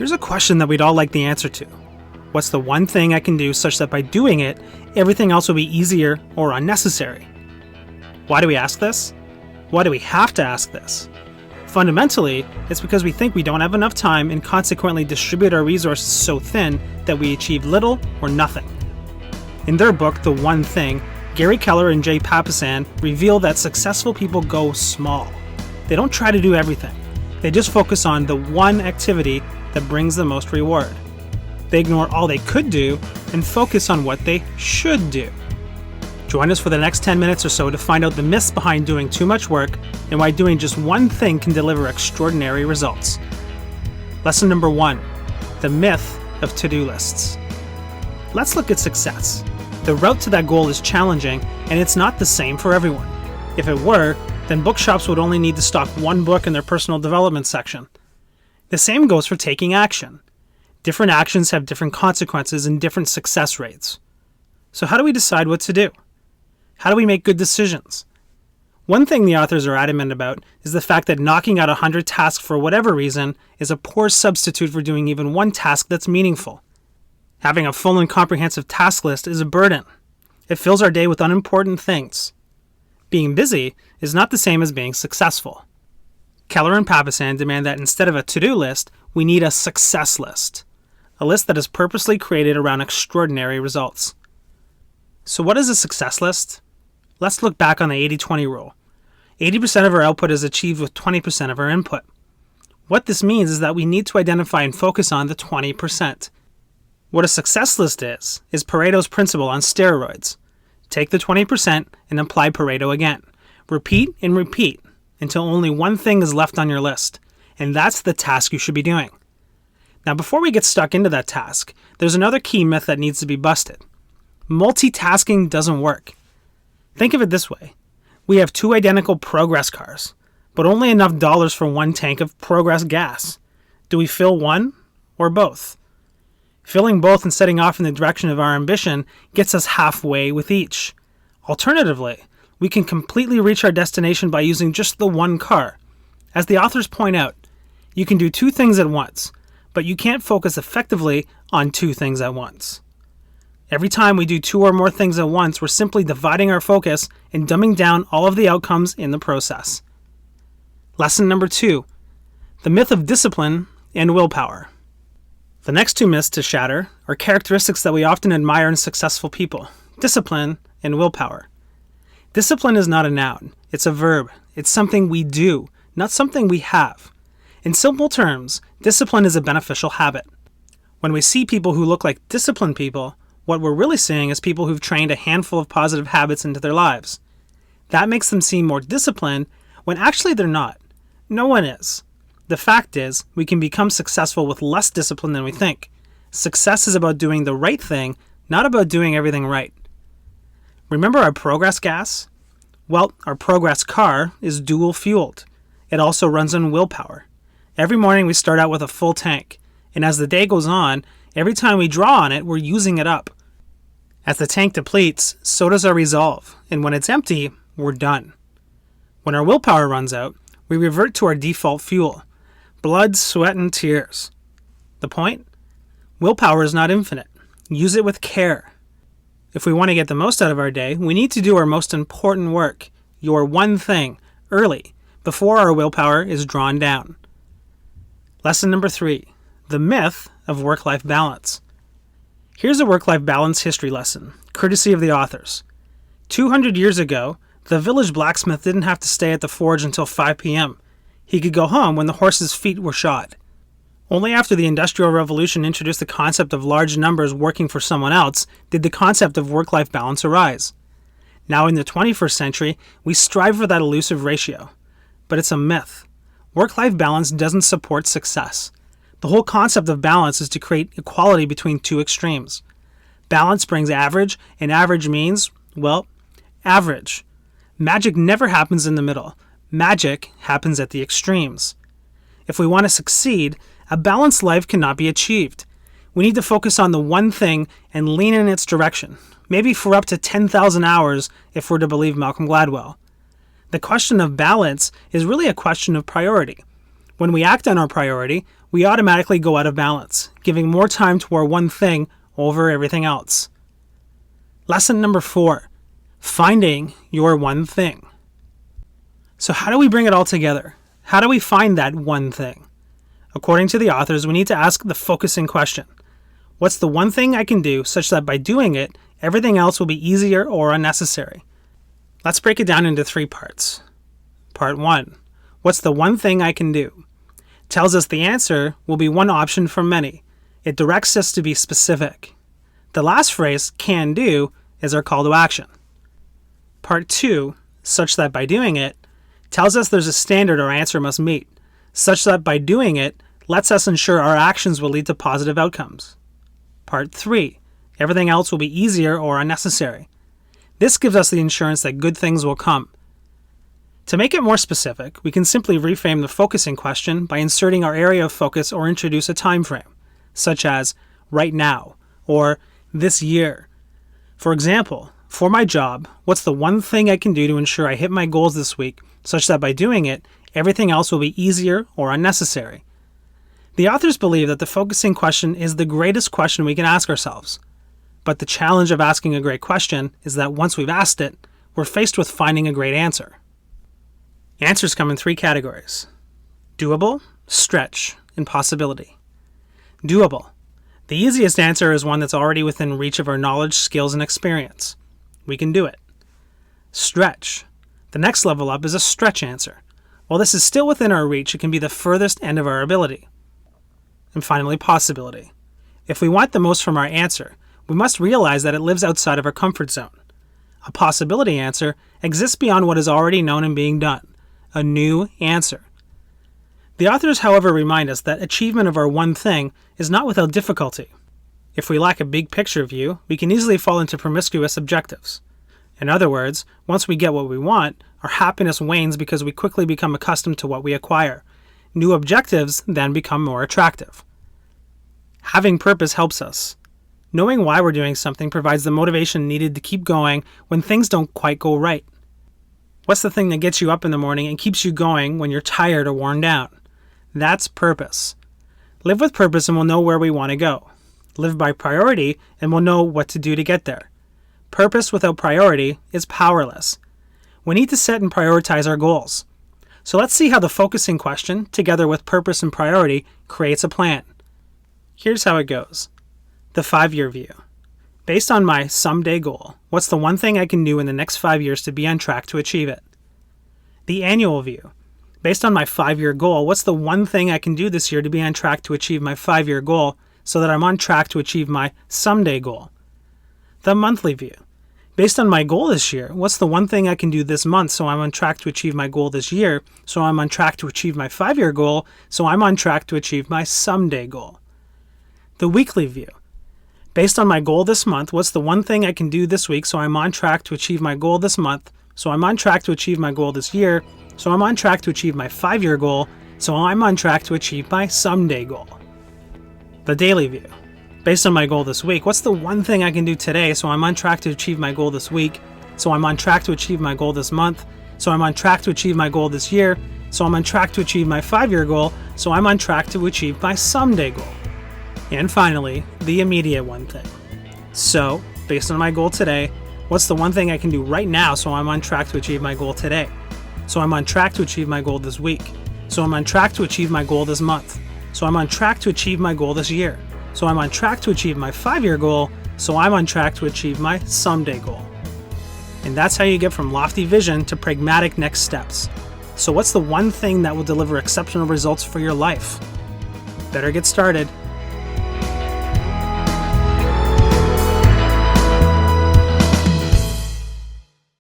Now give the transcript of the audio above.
Here's a question that we'd all like the answer to. What's the one thing I can do such that by doing it, everything else will be easier or unnecessary? Why do we ask this? Why do we have to ask this? Fundamentally, it's because we think we don't have enough time and consequently distribute our resources so thin that we achieve little or nothing. In their book, The One Thing, Keller and Jay Papasan reveal that successful people go small. They don't try to do everything. They just focus on the one activity that brings the most reward. They ignore all they could do and focus on what they should do. Join us for the next 10 minutes or so to find out the myths behind doing too much work and why doing just one thing can deliver extraordinary results. Lesson number 1, the myth of to-do lists. Let's look at success. The route to that goal is challenging, and it's not the same for everyone. If it were, then bookshops would only need to stock one book in their personal development section. The same goes for taking action. Different actions have different consequences and different success rates. So how do we decide what to do? How do we make good decisions? One thing the authors are adamant about is the fact that knocking out 100 tasks for whatever reason is a poor substitute for doing even one task that's meaningful. Having a full and comprehensive task list is a burden. It fills our day with unimportant things. Being busy is not the same as being successful. Keller and Papasan demand that instead of a to-do list, we need a success list. A list that is purposely created around extraordinary results. So what is a success list? Let's look back on the 80-20 rule. 80% of our output is achieved with 20% of our input. What this means is that we need to identify and focus on the 20%. What a success list is Pareto's principle on steroids. Take the 20% and apply Pareto again. Repeat and repeat until only one thing is left on your list, and that's the task you should be doing. Now, before we get stuck into that task, there's another key myth that needs to be busted. Multitasking doesn't work. Think of it this way. We have 2 identical Progress cars, but only enough dollars for one tank of Progress gas. Do we fill one or both? Filling both and setting off in the direction of our ambition gets us halfway with each. Alternatively, we can completely reach our destination by using just the one car. As the authors point out, you can do 2 things at once, but you can't focus effectively on 2 things at once. Every time we do 2 or more things at once, we're simply dividing our focus and dumbing down all of the outcomes in the process. Lesson number 2, the myth of discipline and willpower. The next 2 myths to shatter are characteristics that we often admire in successful people: discipline and willpower. Discipline is not a noun, it's a verb. It's something we do, not something we have. In simple terms, discipline is a beneficial habit. When we see people who look like disciplined people, what we're really seeing is people who've trained a handful of positive habits into their lives. That makes them seem more disciplined when actually they're not. No one is. The fact is, we can become successful with less discipline than we think. Success is about doing the right thing, not about doing everything right. Remember our Progress gas? Well, our Progress car is dual fueled. It also runs on willpower. Every morning we start out with a full tank, and as the day goes on, every time we draw on it, we're using it up. As the tank depletes, so does our resolve, and when it's empty, we're done. When our willpower runs out, we revert to our default fuel: blood, sweat, and tears. The point? Willpower is not infinite. Use it with care. If we want to get the most out of our day, we need to do our most important work, your one thing, early, before our willpower is drawn down. Lesson number 3, the myth of work-life balance. Here's a work-life balance history lesson, courtesy of the authors. 200 years ago, the village blacksmith didn't have to stay at the forge until 5 p.m. He could go home when the horse's feet were shod. Only after the Industrial Revolution introduced the concept of large numbers working for someone else did the concept of work-life balance arise. Now in the 21st century, we strive for that elusive ratio. But it's a myth. Work-life balance doesn't support success. The whole concept of balance is to create equality between 2 extremes. Balance brings average, and average means, well, average. Magic never happens in the middle. Magic happens at the extremes. If we want to succeed, a balanced life cannot be achieved. We need to focus on the one thing and lean in its direction, maybe for up to 10,000 hours if we're to believe Malcolm Gladwell. The question of balance is really a question of priority. When we act on our priority, we automatically go out of balance, giving more time to our one thing over everything else. Lesson number 4, finding your one thing. So how do we bring it all together? How do we find that one thing? According to the authors, we need to ask the focusing question. What's the one thing I can do such that by doing it, everything else will be easier or unnecessary? Let's break it down into 3 parts. Part 1. What's the one thing I can do? Tells us the answer will be one option from many. It directs us to be specific. The last phrase, can do, is our call to action. Part 2, such that by doing it, tells us there's a standard our answer must meet, such that by doing it, lets us ensure our actions will lead to positive outcomes. Part 3, everything else will be easier or unnecessary. This gives us the assurance that good things will come. To make it more specific, we can simply reframe the focusing question by inserting our area of focus or introduce a time frame, such as right now or this year. For example, for my job, what's the one thing I can do to ensure I hit my goals this week, such that by doing it, everything else will be easier or unnecessary? The authors believe that the focusing question is the greatest question we can ask ourselves. But the challenge of asking a great question is that once we've asked it, we're faced with finding a great answer. Answers come in 3 categories: doable, stretch, and possibility. Doable. The easiest answer is one that's already within reach of our knowledge, skills, and experience. We can do it. Stretch. The next level up is a stretch answer. While this is still within our reach, it can be the furthest end of our ability. And finally, possibility. If we want the most from our answer, we must realize that it lives outside of our comfort zone. A possibility answer exists beyond what is already known and being done. A new answer. The authors, however, remind us that achievement of our one thing is not without difficulty. If we lack a big picture view, we can easily fall into promiscuous objectives. In other words, once we get what we want, our happiness wanes because we quickly become accustomed to what we acquire. New objectives then become more attractive. Having purpose helps us. Knowing why we're doing something provides the motivation needed to keep going when things don't quite go right. What's the thing that gets you up in the morning and keeps you going when you're tired or worn down? That's purpose. Live with purpose and we'll know where we want to go. Live by priority and we'll know what to do to get there. Purpose without priority is powerless. We need to set and prioritize our goals. So let's see how the focusing question, together with purpose and priority, creates a plan. Here's how it goes. The 5-year view. Based on my someday goal, what's the one thing I can do in the next 5 years to be on track to achieve it? The annual view. Based on my 5-year goal, what's the one thing I can do this year to be on track to achieve my 5-year goal so that I'm on track to achieve my someday goal? The monthly view. Based on my goal this year, what's the one thing I can do this month so I'm on track to achieve my goal this year, so I'm on track to achieve my 5-year goal, so I'm on track to achieve my someday goal? The weekly view. Based on my goal this month, what's the one thing I can do this week so I'm on track to achieve my goal this month, so I'm on track to achieve my goal this year, so I'm on track to achieve my 5-year goal, so I'm on track to achieve my someday goal? The daily view. Based on my goal this week, what's the one thing I can do today so I'm on track to achieve my goal this week, so I'm on track to achieve my goal this month, so I'm on track to achieve my goal this year, so I'm on track to achieve my 5-year goal, so I'm on track to achieve my someday goal? And finally, the immediate one thing. So, based on my goal today, what's the one thing I can do right now so I'm on track to achieve my goal today? So I'm on track to achieve my goal this week. So I'm on track to achieve my goal this month. So I'm on track to achieve my goal this year. So I'm on track to achieve my 5-year goal. So I'm on track to achieve my someday goal. And that's how you get from lofty vision to pragmatic next steps. So what's the one thing that will deliver exceptional results for your life? Better get started.